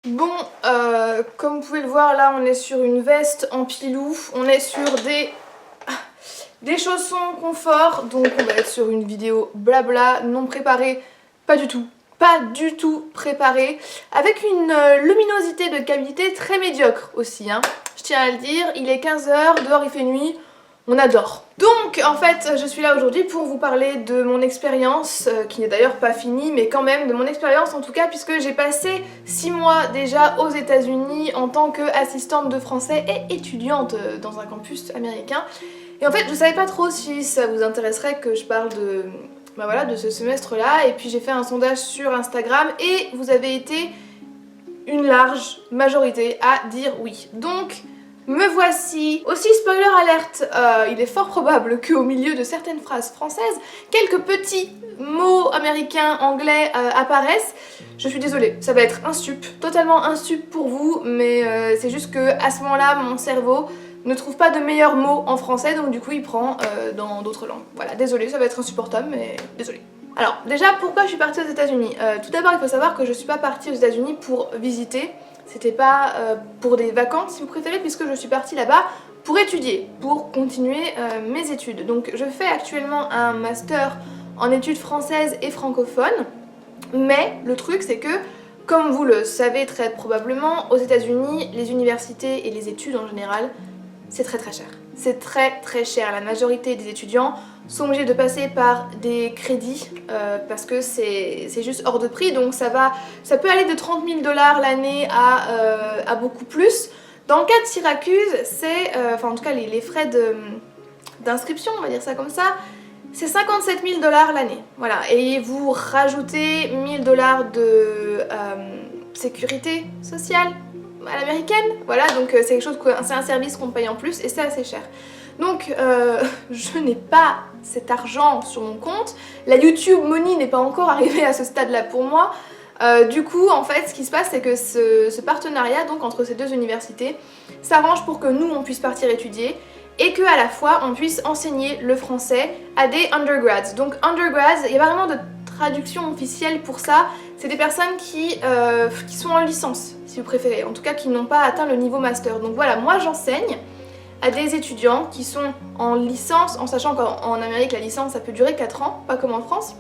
Bon, comme vous pouvez le voir, là on est sur une veste en pilou, on est sur des chaussons confort, donc on va être sur une vidéo blabla, non préparée, pas du tout préparée, avec une luminosité de qualité très médiocre aussi, hein. Je tiens à le dire, il est 15 h, dehors il fait nuit, on adore. Donc en fait je suis là aujourd'hui pour vous parler de mon expérience, qui n'est d'ailleurs pas finie mais quand même de mon expérience en tout cas, puisque j'ai passé 6 mois déjà aux États-Unis en tant qu'assistante de français et étudiante dans un campus américain. Et en fait je savais pas trop si ça vous intéresserait que je parle de ce semestre là, et puis j'ai fait un sondage sur Instagram et vous avez été une large majorité à dire oui. Donc me voici. Aussi, spoiler alerte, il est fort probable qu'au milieu de certaines phrases françaises, quelques petits mots américains, anglais apparaissent. Je suis désolée, ça va être totalement insup pour vous, mais c'est juste que à ce moment-là, mon cerveau ne trouve pas de meilleurs mots en français, donc du coup il prend dans d'autres langues. Voilà, désolée, ça va être insupportable, mais désolée. Alors déjà, pourquoi je suis partie aux États-Unis? Tout d'abord, il faut savoir que je suis pas partie aux États-Unis pour visiter. C'était pas pour des vacances si vous préférez, puisque je suis partie là-bas pour étudier, pour continuer mes études. Donc je fais actuellement un master en études françaises et francophones, mais le truc c'est que, comme vous le savez très probablement, aux États-Unis, les universités et les études en général, c'est très cher. C'est très cher. La majorité des étudiants sont obligés de passer par des crédits parce que c'est juste hors de prix, donc ça peut aller de 30 000 $ l'année à beaucoup plus. Dans le cas de Syracuse, c'est, en tout cas les frais d'inscription, on va dire ça comme ça, c'est 57 000 $ l'année. Voilà, et vous rajoutez 1 000 $ de sécurité sociale à l'américaine, voilà, donc c'est quelque chose c'est un service qu'on paye en plus et c'est assez cher. Donc je n'ai pas cet argent sur mon compte, la YouTube Money n'est pas encore arrivée à ce stade-là pour moi. Du coup, en fait, ce qui se passe, c'est que ce partenariat donc entre ces deux universités s'arrange pour que nous on puisse partir étudier et que à la fois on puisse enseigner le français à des undergrads. Donc undergrads, il y a pas vraiment de traduction officielle pour ça, c'est des personnes qui sont en licence, si vous préférez, en tout cas qui n'ont pas atteint le niveau master. Donc voilà, moi j'enseigne à des étudiants qui sont en licence, en sachant qu'en Amérique la licence ça peut durer 4 ans, pas comme en France,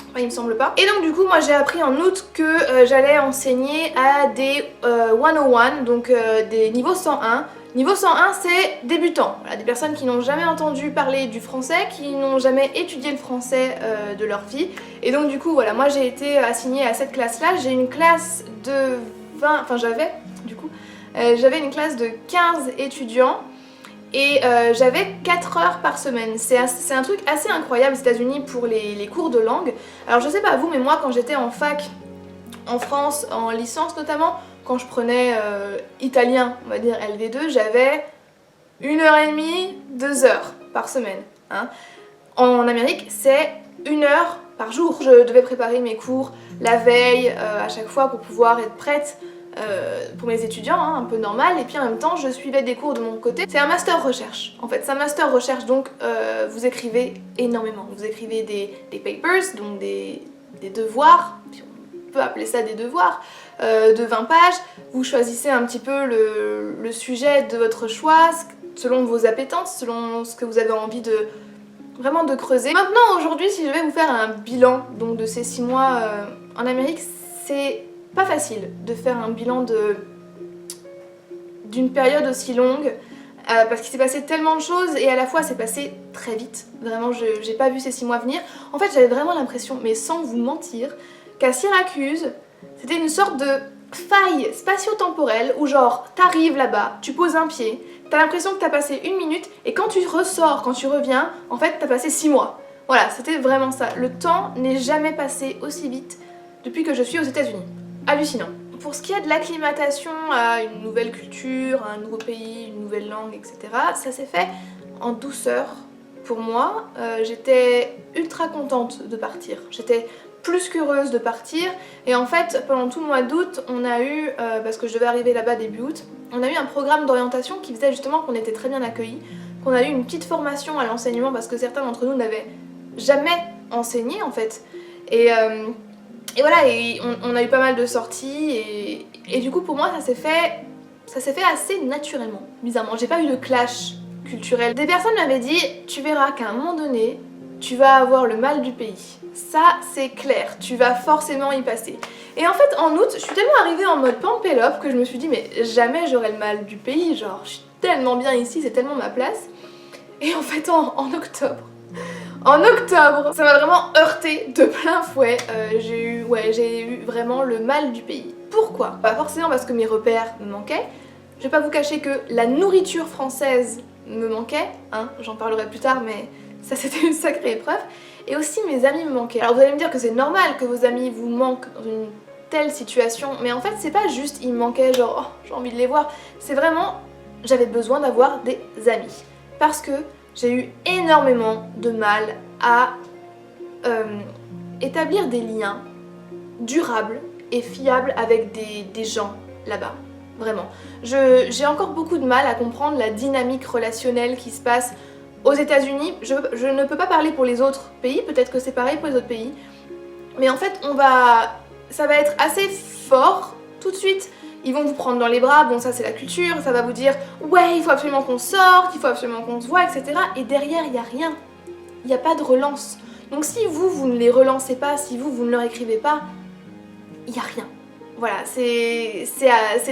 enfin il me semble pas. Et donc du coup moi j'ai appris en août que j'allais enseigner à des 101, donc des niveaux 101. Niveau 101 c'est débutant, voilà, des personnes qui n'ont jamais entendu parler du français, qui n'ont jamais étudié le français de leur vie. Et donc du coup voilà, moi j'ai été assignée à cette classe là, j'ai une classe de 20, enfin j'avais une classe de 15 étudiants. Et j'avais 4 heures par semaine. C'est un truc assez incroyable aux États-Unis pour les cours de langue. Alors je sais pas vous, mais moi quand j'étais en fac, en France, en licence notamment, quand je prenais italien, on va dire LV2, j'avais 1h30, 2 heures par semaine. Hein. En Amérique, c'est 1 heure par jour. Je devais préparer mes cours la veille à chaque fois pour pouvoir être prête pour mes étudiants, hein, un peu normal, et puis en même temps je suivais des cours de mon côté. C'est un master recherche en fait, c'est un master recherche, donc vous écrivez énormément, vous écrivez des papers, donc des devoirs, on peut appeler ça des devoirs, de 20 pages, vous choisissez un petit peu le sujet de votre choix, selon vos appétences, selon ce que vous avez envie de vraiment de creuser. Maintenant aujourd'hui, si je vais vous faire un bilan donc de ces 6 mois en Amérique, c'est pas facile de faire un bilan d'une période aussi longue parce qu'il s'est passé tellement de choses et à la fois c'est passé très vite. Vraiment, j'ai pas vu ces 6 mois venir. En fait, j'avais vraiment l'impression, mais sans vous mentir, qu'à Syracuse, c'était une sorte de faille spatio-temporelle où genre, t'arrives là-bas, tu poses un pied, t'as l'impression que t'as passé 1 minute et quand tu ressors, quand tu reviens, en fait t'as passé 6 mois. Voilà, c'était vraiment ça. Le temps n'est jamais passé aussi vite depuis que je suis aux États-Unis. Hallucinant. Pour ce qui est de l'acclimatation à une nouvelle culture, à un nouveau pays, une nouvelle langue, etc., ça s'est fait en douceur pour moi. J'étais ultra contente de partir. J'étais plus qu'heureuse de partir. Et en fait, pendant tout le mois d'août, on a eu, parce que je devais arriver là-bas début août, on a eu un programme d'orientation qui faisait justement qu'on était très bien accueillis, qu'on a eu une petite formation à l'enseignement parce que certains d'entre nous n'avaient jamais enseigné en fait. Et voilà, et on a eu pas mal de sorties Et du coup pour moi ça s'est fait assez naturellement, bizarrement. J'ai pas eu de clash culturel. Des personnes m'avaient dit tu verras qu'à un moment donné tu vas avoir le mal du pays. Ça c'est clair, tu vas forcément y passer. Et en fait en août je suis tellement arrivée en mode pampélope que je me suis dit mais jamais j'aurai le mal du pays, genre je suis tellement bien ici, c'est tellement ma place. Et en fait en octobre, ça m'a vraiment heurté de plein fouet. J'ai eu vraiment le mal du pays. Pourquoi? Pas forcément parce que mes repères me manquaient. Je vais pas vous cacher que la nourriture française me manquait, hein, j'en parlerai plus tard, mais ça c'était une sacrée épreuve. Et aussi mes amis me manquaient. Alors vous allez me dire que c'est normal que vos amis vous manquent dans une telle situation, mais en fait c'est pas juste ils me manquaient genre oh, j'ai envie de les voir, c'est vraiment j'avais besoin d'avoir des amis. Parce que j'ai eu énormément de mal à établir des liens durables et fiables avec des gens là-bas. Vraiment. J'ai encore beaucoup de mal à comprendre la dynamique relationnelle qui se passe aux États-Unis. Je ne peux pas parler pour les autres pays, peut-être que c'est pareil pour les autres pays. Mais en fait, ça va être assez fort tout de suite. Ils vont vous prendre dans les bras, bon ça c'est la culture, ça va vous dire ouais il faut absolument qu'on sorte, il faut absolument qu'on se voit, etc. Et derrière il n'y a rien, il n'y a pas de relance. Donc si vous ne les relancez pas, si vous ne leur écrivez pas, il n'y a rien. Voilà, c'est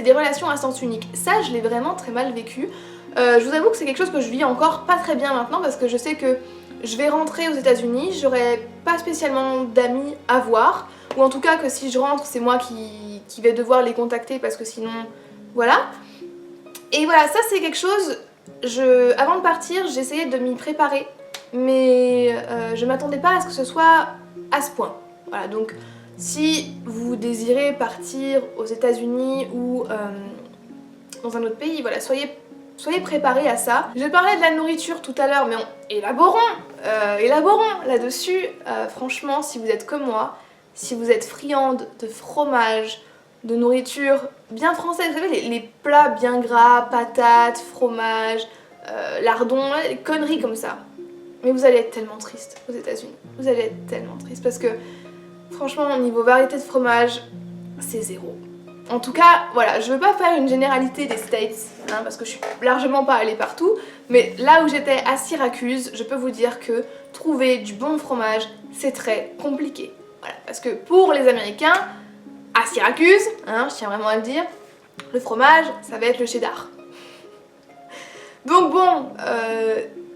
des relations à sens unique. Ça je l'ai vraiment très mal vécu. Je vous avoue que c'est quelque chose que je vis encore pas très bien maintenant parce que je sais que je vais rentrer aux États-Unis, j'aurai pas spécialement d'amis à voir, ou en tout cas que si je rentre c'est moi qui vais devoir les contacter parce que sinon voilà. Et voilà, ça c'est quelque chose, avant de partir j'essayais de m'y préparer mais je m'attendais pas à ce que ce soit à ce point. Voilà, donc si vous désirez partir aux États-Unis ou dans un autre pays, voilà, soyez préparés à ça. Je parlais de la nourriture tout à l'heure, mais élaborons là-dessus. Franchement, si vous êtes comme moi, si vous êtes friande de fromage, de nourriture bien française, vous savez, les plats bien gras, patates, fromage, lardons, les conneries comme ça. Mais vous allez être tellement triste aux États-Unis. Vous allez être tellement triste parce que franchement, au niveau variété de fromage, c'est zéro. En tout cas, voilà, je veux pas faire une généralité des States, hein, parce que je suis largement pas allée partout, mais là où j'étais à Syracuse, je peux vous dire que trouver du bon fromage, c'est très compliqué. Voilà, parce que pour les Américains, à Syracuse, hein, je tiens vraiment à le dire, le fromage, ça va être le cheddar. Donc bon,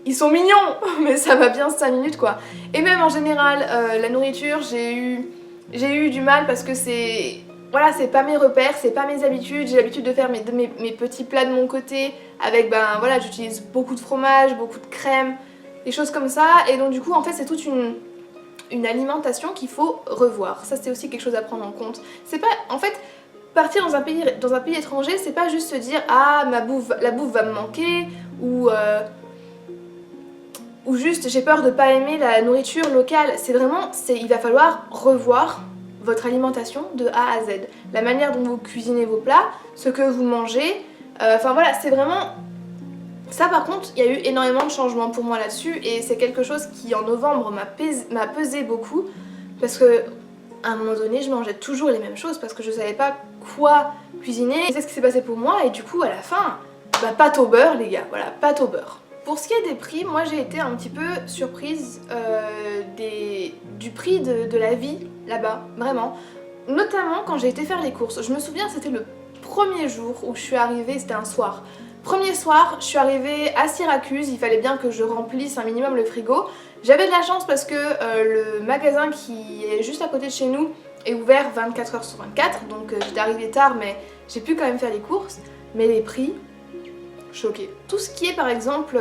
ils sont mignons, mais ça va bien 5 minutes quoi. Et même en général, la nourriture, j'ai eu du mal parce que c'est... Voilà, c'est pas mes repères, c'est pas mes habitudes, j'ai l'habitude de faire mes petits plats de mon côté avec, ben voilà, j'utilise beaucoup de fromage, beaucoup de crème, des choses comme ça, et donc du coup en fait c'est toute une alimentation qu'il faut revoir. Ça c'est aussi quelque chose à prendre en compte. C'est pas, en fait, partir dans un pays étranger, c'est pas juste se dire ah la bouffe va me manquer, ou juste j'ai peur de pas aimer la nourriture locale. C'est vraiment, il va falloir revoir votre alimentation de A à Z. La manière dont vous cuisinez vos plats, ce que vous mangez, enfin voilà, c'est vraiment... Ça par contre, il y a eu énormément de changements pour moi là-dessus et c'est quelque chose qui en novembre m'a pesé beaucoup parce que à un moment donné, je mangeais toujours les mêmes choses parce que je savais pas quoi cuisiner. Et c'est ce qui s'est passé pour moi et du coup à la fin, bah pâte au beurre les gars, voilà, pâte au beurre. Pour ce qui est des prix, moi j'ai été un petit peu surprise du prix de la vie là-bas, vraiment. Notamment quand j'ai été faire les courses. Je me souviens, c'était le premier jour où je suis arrivée, c'était un soir. Premier soir, je suis arrivée à Syracuse, il fallait bien que je remplisse un minimum le frigo. J'avais de la chance parce que le magasin qui est juste à côté de chez nous est ouvert 24 heures sur 24, donc j'étais arrivée tard mais j'ai pu quand même faire les courses. Mais les prix... choquée. Tout ce qui est par exemple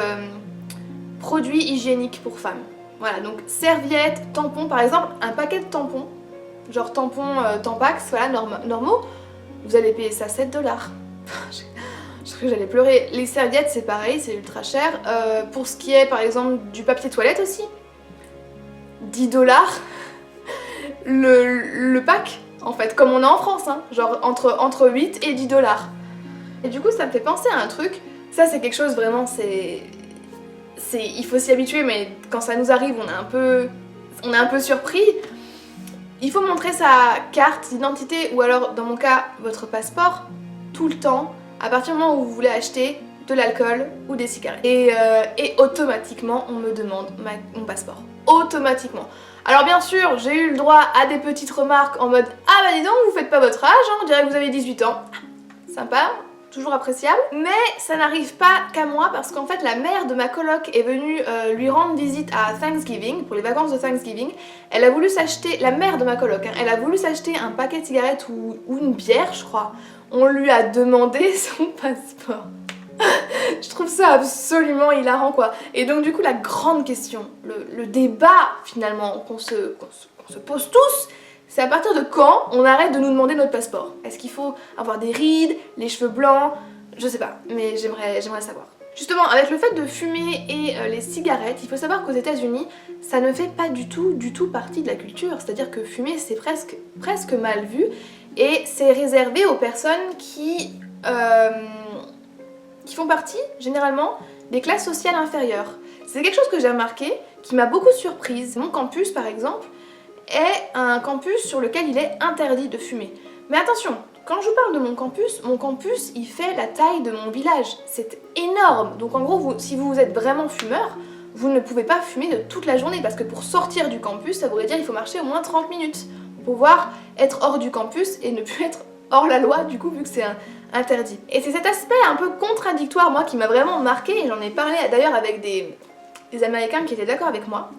produits hygiéniques pour femmes. Voilà, donc serviettes, tampons, par exemple un paquet de tampons, genre tampons Tampax, voilà, normaux, vous allez payer ça 7 $. Je crois que j'allais pleurer. Les serviettes c'est pareil, c'est ultra cher. Pour ce qui est par exemple du papier toilette aussi, 10 $. Le pack, en fait, comme on a en France, hein, genre entre 8 et 10 $. Et du coup ça me fait penser à un truc. Ça c'est quelque chose vraiment, il faut s'y habituer, mais quand ça nous arrive on est un peu surpris. Il faut montrer sa carte d'identité ou alors dans mon cas votre passeport tout le temps à partir du moment où vous voulez acheter de l'alcool ou des cigarettes. Et automatiquement on me demande mon passeport. Automatiquement. Alors bien sûr j'ai eu le droit à des petites remarques en mode ah bah dis donc vous faites pas votre âge, hein, on dirait que vous avez 18 ans. Sympa, toujours appréciable. Mais ça n'arrive pas qu'à moi parce qu'en fait la mère de ma coloc est venue lui rendre visite à Thanksgiving, pour les vacances de Thanksgiving. Elle a voulu s'acheter, la mère de ma coloc, hein, elle a voulu s'acheter un paquet de cigarettes ou une bière je crois. On lui a demandé son passeport. Je trouve ça absolument hilarant quoi. Et donc du coup la grande question, le débat finalement qu'on se pose tous, c'est à partir de quand on arrête de nous demander notre passeport. Est-ce qu'il faut avoir des rides, les cheveux blancs, je sais pas, mais j'aimerais savoir. Justement avec le fait de fumer et les cigarettes, il faut savoir qu'aux États-Unis ça ne fait pas du tout partie de la culture. C'est-à-dire que fumer c'est presque mal vu et c'est réservé aux personnes qui font partie, généralement, des classes sociales inférieures. C'est quelque chose que j'ai remarqué, qui m'a beaucoup surprise. Mon campus, par exemple, est un campus sur lequel il est interdit de fumer. Mais attention, quand je vous parle de mon campus, il fait la taille de mon village. C'est énorme. Donc en gros, si vous êtes vraiment fumeur, vous ne pouvez pas fumer de toute la journée, parce que pour sortir du campus, ça voudrait dire qu'il faut marcher au moins 30 minutes pour pouvoir être hors du campus et ne plus être hors la loi, du coup, vu que c'est interdit. Et c'est cet aspect un peu contradictoire, moi, qui m'a vraiment marqué, et j'en ai parlé d'ailleurs avec des Américains qui étaient d'accord avec moi,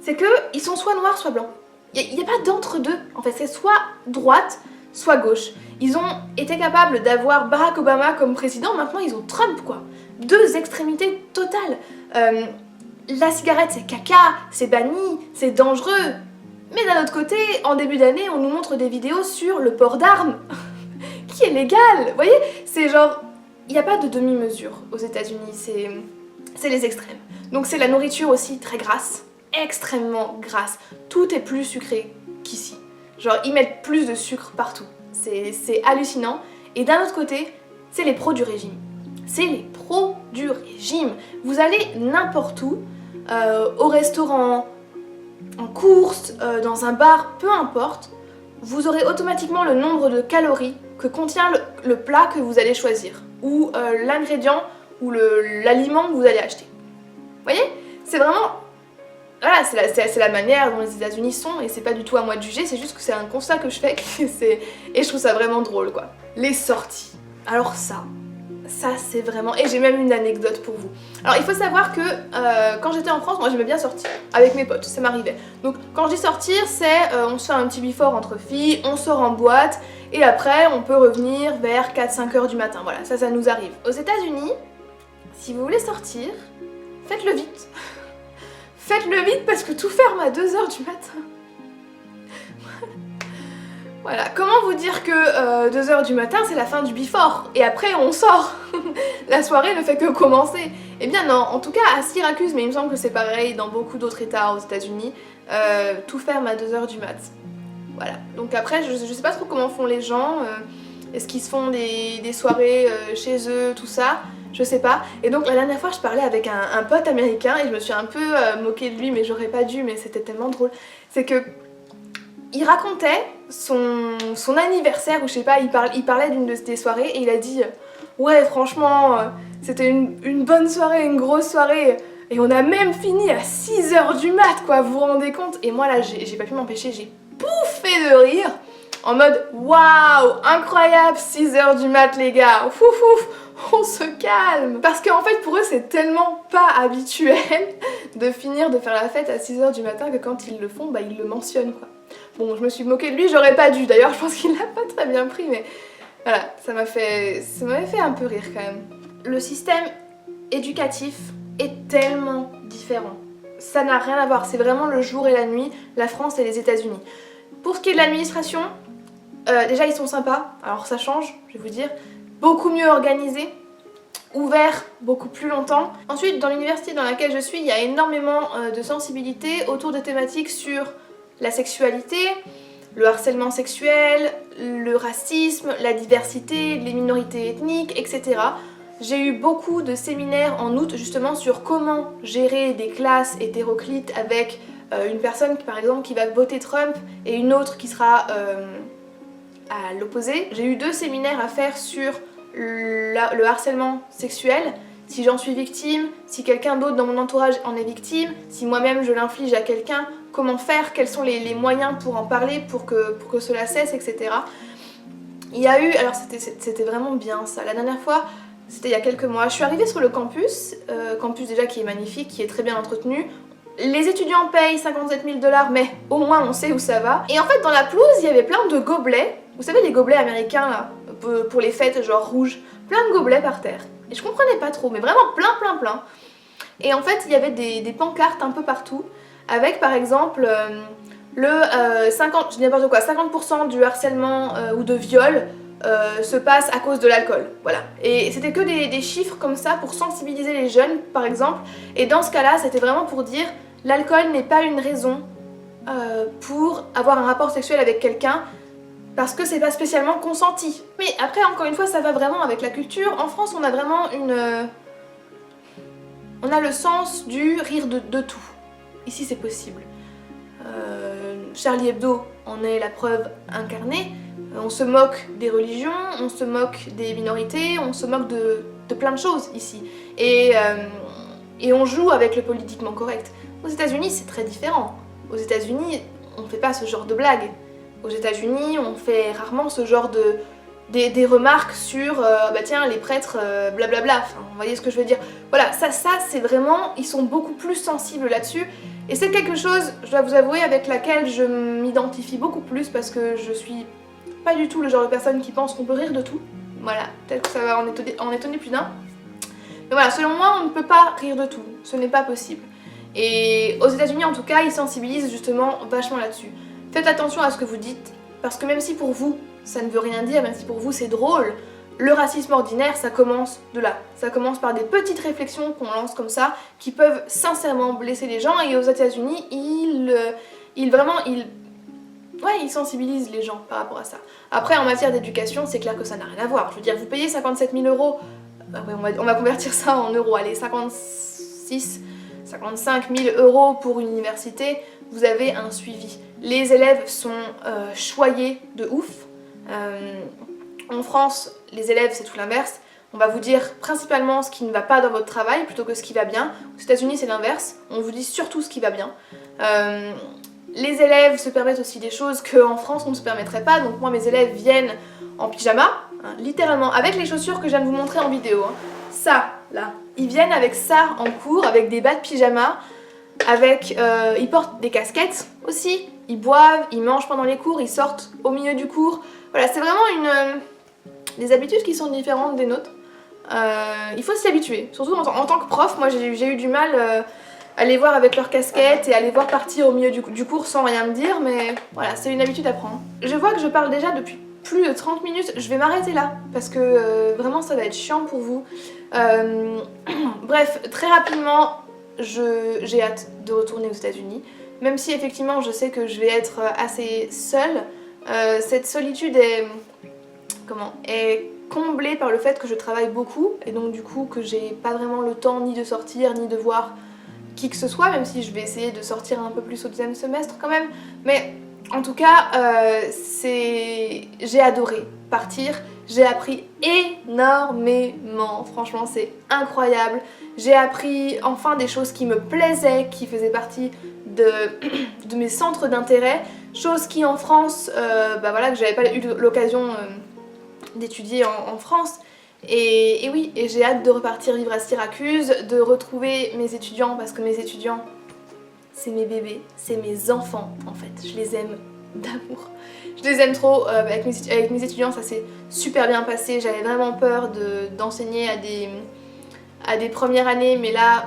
c'est qu'ils sont soit noirs, soit blancs. Il n'y a pas d'entre-deux, en fait, c'est soit droite, soit gauche. Ils ont été capables d'avoir Barack Obama comme président, maintenant ils ont Trump, quoi. Deux extrémités totales. La cigarette, c'est caca, c'est banni, c'est dangereux. Mais d'un autre côté, en début d'année, on nous montre des vidéos sur le port d'armes, qui est légal, vous voyez. C'est genre, il n'y a pas de demi-mesure aux États-Unis, c'est les extrêmes. Donc c'est la nourriture aussi très grasse, extrêmement grasse. Tout est plus sucré qu'ici. Genre, ils mettent plus de sucre partout. C'est hallucinant. Et d'un autre côté, c'est les pros du régime. C'est les pros du régime. Vous allez n'importe où, au restaurant, en course, dans un bar, peu importe, vous aurez automatiquement le nombre de calories que contient le plat que vous allez choisir, ou l'ingrédient, ou l'aliment que vous allez acheter. Vous voyez? C'est vraiment... Voilà, c'est la manière dont les États-Unis sont, et c'est pas du tout à moi de juger, c'est juste que c'est un constat que je fais, et je trouve ça vraiment drôle, quoi. Les sorties. Alors ça c'est vraiment... Et j'ai même une anecdote pour vous. Alors il faut savoir que quand j'étais en France, moi j'aimais bien sortir avec mes potes, ça m'arrivait. Donc quand je dis sortir, c'est on se fait un petit before entre filles, on sort en boîte, et après on peut revenir vers 4-5 heures du matin, voilà, ça nous arrive. Aux États-Unis, si vous voulez sortir, faites-le vite. Faites-le vite parce que tout ferme à 2 heures du matin. Voilà, comment vous dire que 2 heures du matin c'est la fin du before et après on sort. La soirée ne fait que commencer. Eh bien non, en tout cas à Syracuse, mais il me semble que c'est pareil dans beaucoup d'autres états aux États-Unis, tout ferme à 2 heures du mat. Voilà, donc après je sais pas trop comment font les gens, est-ce qu'ils se font des soirées chez eux, tout ça, je sais pas. Et donc la dernière fois je parlais avec un pote américain et je me suis un peu moquée de lui, mais j'aurais pas dû, mais c'était tellement drôle. C'est que il racontait son anniversaire, ou je sais pas, il parlait d'une de ses soirées et il a dit ouais franchement c'était une bonne soirée, une grosse soirée, et on a même fini à 6 heures du mat, quoi, vous vous rendez compte? Et moi là j'ai pas pu m'empêcher, j'ai pouffé de rire en mode waouh, incroyable, 6 heures du mat les gars, ouf ouf, on se calme. Parce qu'en fait pour eux c'est tellement pas habituel de finir de faire la fête à 6 heures du matin que quand ils le font, bah ils le mentionnent, quoi. Bon, je me suis moquée de lui, j'aurais pas dû, d'ailleurs je pense qu'il l'a pas très bien pris, mais voilà, ça m'avait fait un peu rire quand même. Le système éducatif est tellement différent. Ça n'a rien à voir, c'est vraiment le jour et la nuit, la France et les États-Unis. Pour ce qui est de l'administration, déjà ils sont sympas, alors ça change, je vais vous dire, beaucoup mieux organisé, ouvert beaucoup plus longtemps. Ensuite, dans l'université dans laquelle je suis, il y a énormément de sensibilité autour de thématiques sur la sexualité, le harcèlement sexuel, le racisme, la diversité, les minorités ethniques, etc. J'ai eu beaucoup de séminaires en août justement sur comment gérer des classes hétéroclites avec une personne par exemple qui va voter Trump et une autre qui sera à l'opposé. J'ai eu 2 séminaires à faire sur le harcèlement sexuel, si j'en suis victime, si quelqu'un d'autre dans mon entourage en est victime, si moi-même je l'inflige à quelqu'un, comment faire, quels sont les moyens pour en parler, pour que cela cesse, etc. Il y a eu, alors c'était vraiment bien ça, la dernière fois, c'était il y a quelques mois, je suis arrivée sur le campus, campus déjà qui est magnifique, qui est très bien entretenu. Les étudiants payent 57 000 $, mais au moins on sait où ça va. Et en fait dans la pelouse il y avait plein de gobelets, vous savez les gobelets américains là, pour les fêtes genre rouges, plein de gobelets par terre. Et je comprenais pas trop, mais vraiment plein. Et en fait il y avait des pancartes un peu partout, avec par exemple le 50, je dis n'importe quoi, 50% du harcèlement ou de viol se passe à cause de l'alcool, voilà. Et c'était que des chiffres comme ça pour sensibiliser les jeunes par exemple, et dans ce cas-là c'était vraiment pour dire l'alcool n'est pas une raison pour avoir un rapport sexuel avec quelqu'un, parce que c'est pas spécialement consenti. Mais après encore une fois ça va vraiment avec la culture. En France on a vraiment on a le sens du rire de tout. Ici c'est possible. Charlie Hebdo en est la preuve incarnée. On se moque des religions, on se moque des minorités, on se moque de plein de choses ici. Et on joue avec le politiquement correct. Aux États-Unis c'est très différent. Aux États-Unis on fait pas ce genre de blagues. Aux États-Unis on fait rarement ce genre des remarques sur bah tiens les prêtres blablabla, enfin vous voyez ce que je veux dire. Voilà, ça c'est vraiment, ils sont beaucoup plus sensibles là-dessus. Et c'est quelque chose, je dois vous avouer, avec laquelle je m'identifie beaucoup plus, parce que je suis pas du tout le genre de personne qui pense qu'on peut rire de tout. Voilà, peut-être que ça va en étonner plus d'un. Mais voilà, selon moi, on ne peut pas rire de tout, ce n'est pas possible. Et aux États-Unis en tout cas, ils sensibilisent justement vachement là-dessus. Faites attention à ce que vous dites, parce que même si pour vous ça ne veut rien dire, même si pour vous c'est drôle, le racisme ordinaire ça commence de là. Ça commence par des petites réflexions qu'on lance comme ça, qui peuvent sincèrement blesser les gens, et aux États-Unis ils sensibilisent les gens par rapport à ça. Après en matière d'éducation c'est clair que ça n'a rien à voir. Je veux dire, vous payez 57 000 €, on va convertir ça en euros, allez 55 000 € pour une université, vous avez un suivi. Les élèves sont choyés de ouf. En France, les élèves c'est tout l'inverse. On va vous dire principalement ce qui ne va pas dans votre travail plutôt que ce qui va bien. Aux États-Unis c'est l'inverse, on vous dit surtout ce qui va bien. Les élèves se permettent aussi des choses qu'en France on ne se permettrait pas. Donc moi mes élèves viennent en pyjama, hein, littéralement, avec les chaussures que je viens de vous montrer en vidéo. Hein. Ça, là, ils viennent avec ça en cours, avec des bas de pyjama, ils portent des casquettes aussi, ils boivent, ils mangent pendant les cours, ils sortent au milieu du cours. Voilà, c'est vraiment des habitudes qui sont différentes des nôtres. Il faut s'y habituer, surtout en tant que prof. Moi j'ai eu du mal à les voir avec leurs casquettes et à les voir partir au milieu du cours sans rien me dire, mais voilà, c'est une habitude à prendre. Je vois que je parle déjà depuis plus de 30 minutes, je vais m'arrêter là parce que vraiment ça va être chiant pour vous. Bref, très rapidement, j'ai hâte de retourner aux États-Unis, même si effectivement je sais que je vais être assez seule. Cette solitude est comblée par le fait que je travaille beaucoup, et donc du coup que j'ai pas vraiment le temps ni de sortir ni de voir qui que ce soit, même si je vais essayer de sortir un peu plus au deuxième semestre quand même. Mais en tout cas, j'ai adoré partir, j'ai appris énormément, franchement c'est incroyable. J'ai appris enfin des choses qui me plaisaient, qui faisaient partie de mes centres d'intérêt, choses qui en France, bah voilà, que j'avais pas eu l'occasion d'étudier en France. Et oui, et j'ai hâte de repartir vivre à Syracuse, de retrouver mes étudiants, parce que mes étudiants, c'est mes bébés, c'est mes enfants en fait, je les aime d'amour. Je les aime trop, avec mes étudiants ça s'est super bien passé, j'avais vraiment peur d'enseigner à des premières années, mais là,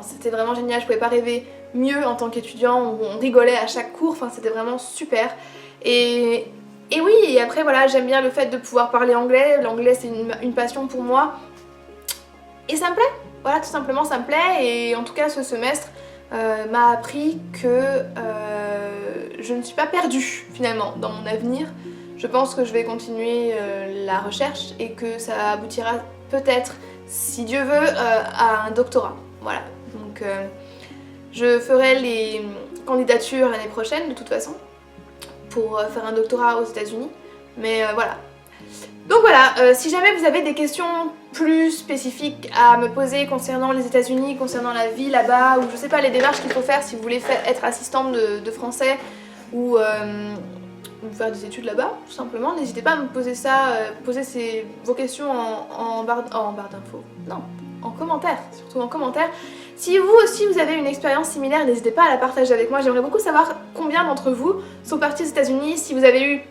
c'était vraiment génial, je pouvais pas rêver mieux en tant qu'étudiant, on rigolait à chaque cours, enfin c'était vraiment super. Et oui, et après voilà, j'aime bien le fait de pouvoir parler anglais, l'anglais c'est une passion pour moi, et ça me plaît, voilà, tout simplement ça me plaît. Et en tout cas ce semestre m'a appris que je ne suis pas perdue finalement dans mon avenir. Je pense que je vais continuer la recherche et que ça aboutira peut-être, si Dieu veut, à un doctorat, voilà. Donc je ferai candidature l'année prochaine de toute façon pour faire un doctorat aux États-Unis. Mais voilà. Donc voilà, si jamais vous avez des questions plus spécifiques à me poser concernant les États-Unis, concernant la vie là-bas, ou je sais pas les démarches qu'il faut faire si vous voulez être assistante de français ou faire des études là-bas, tout simplement, n'hésitez pas à me poser ça, vos questions en barre d'infos. Non, en commentaire, surtout en commentaire. Si vous aussi vous avez une expérience similaire, n'hésitez pas à la partager avec moi. J'aimerais beaucoup savoir combien d'entre vous sont partis aux États-Unis, si vous avez eu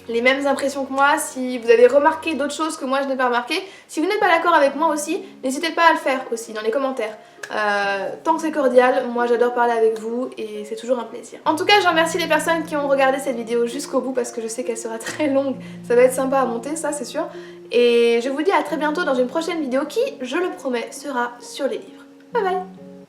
les mêmes impressions que moi, si vous avez remarqué d'autres choses que moi je n'ai pas remarqué. Si vous n'êtes pas d'accord avec moi aussi, n'hésitez pas à le faire aussi dans les commentaires. Tant que c'est cordial, moi j'adore parler avec vous et c'est toujours un plaisir. En tout cas, je remercie les personnes qui ont regardé cette vidéo jusqu'au bout parce que je sais qu'elle sera très longue. Ça va être sympa à monter, ça c'est sûr. Et je vous dis à très bientôt dans une prochaine vidéo qui, je le promets, sera sur les livres. Bye bye!